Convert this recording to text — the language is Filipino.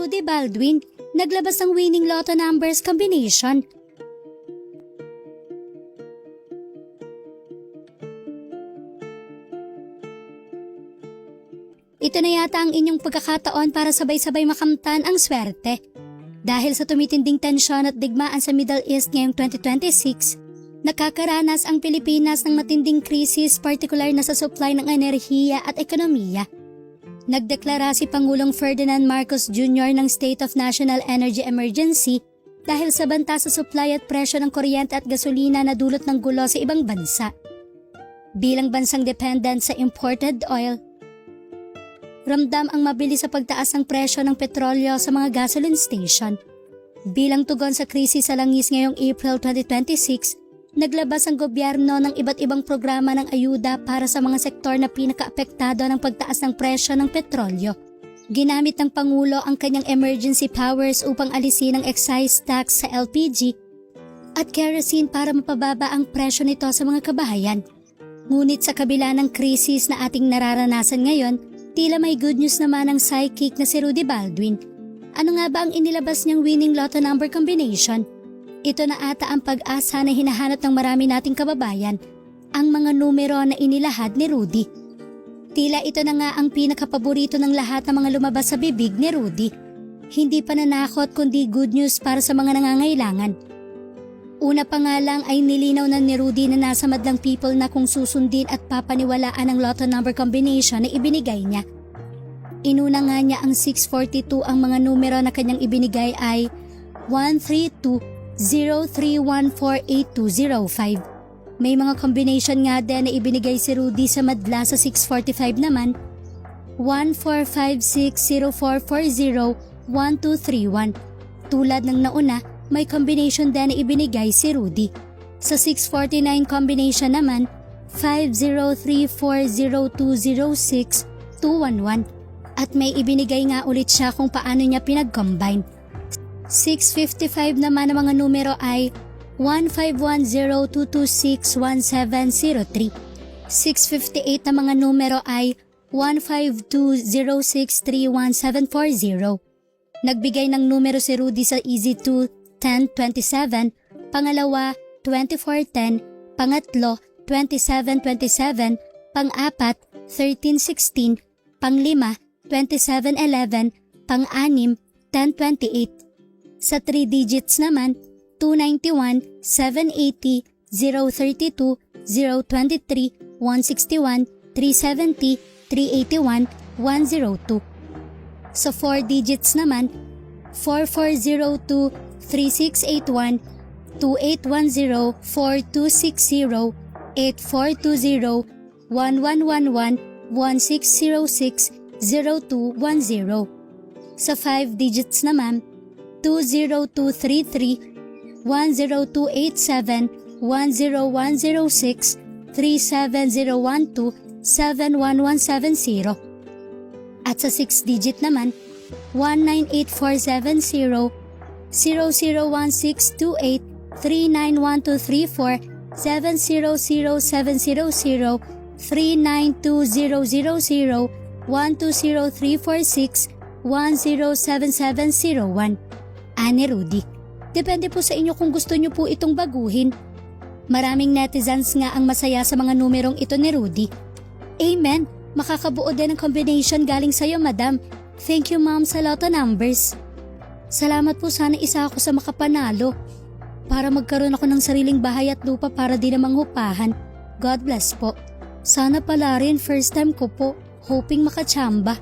Rudy Baldwin, naglabas ng winning lotto numbers combination. Ito na yata ang inyong pagkakataon para sabay-sabay makamtan ang swerte. Dahil sa tumitinding tensyon at digmaan sa Middle East ngayong 2026, nakakaranas ang Pilipinas ng matinding krisis partikular na sa supply ng enerhiya at ekonomiya. Nagdeklara si Pangulong Ferdinand Marcos Jr. ng State of National Energy Emergency dahil sa banta sa supply at presyo ng kuryente at gasolina na dulot ng gulo sa ibang bansa. Bilang bansang dependent sa imported oil, ramdam ang mabilis sa pagtaas ng presyo ng petrolyo sa mga gasoline station. Bilang tugon sa krisis sa langis ngayong April 2026, naglabas ang gobyerno ng iba't ibang programa ng ayuda para sa mga sektor na pinakaapektado ng pagtaas ng presyo ng petrolyo. Ginamit ng Pangulo ang kanyang emergency powers upang alisin ang excise tax sa LPG at kerosene para mapababa ang presyo nito sa mga kabahayan. Ngunit sa kabila ng krisis na ating nararanasan ngayon, tila may good news naman ang psychic na si Rudy Baldwin. Ano nga ba ang inilabas niyang winning lotto number combination? Ito na ata ang pag-asa na hinahanap ng marami nating kababayan, ang mga numero na inilahad ni Rudy. Tila ito na nga ang pinakapaborito ng lahat ng mga lumabas sa bibig ni Rudy. Hindi pananakot kundi good news para sa mga nangangailangan. Una pa nga lang ay nilinaw na ni Rudy na nasa madlang people na kung susundin at papaniwalaan ang lotto number combination na ibinigay niya. Inuna nga niya ang 642, ang mga numero na kanyang ibinigay ay 132-03148205. May mga combination nga din na ibinigay si Rudy sa madla sa 645 naman, 14560440123. Tulad ng nauna, may combination din na ibinigay si Rudy. Sa 649 combination naman, 50340206211. At may ibinigay nga ulit siya kung paano niya pinag-combine. 655 naman ang mga numero ay 15102261703. 658 na mga numero ay 15206311740. Nagbigay ng numero si Rudy sa Easy 2 1027, pangalawa 2410, pangatlo 2727, pang-apat 1316, pang-lima 2711, pang-anim 1028. Sa 3 digits naman, 291, 780, 032, 023, 161, 370, 381, 102. Sa 4 digits naman, 4402, 3681, 2810, 4260, 8420, 1111, 1606, 0210. Sa 5 digits naman, 20233, 10287, 10106, 37012, 71170. At sa 6 digit naman, 198470, 001628, 391234, 700700, 392000, 120346, 107701. Ani Rudy, depende po sa inyo kung gusto niyo po itong baguhin. Maraming netizens nga ang masaya sa mga numerong ito ni Rudy. Amen, makakabuo din ng combination galing sa'yo, madam. Thank you, ma'am, sa lotto numbers. Salamat po, sana isa ako sa makapanalo para magkaroon ako ng sariling bahay at lupa para di na manghupahan. God bless po. Sana pala rin first time ko po, hoping makatsamba.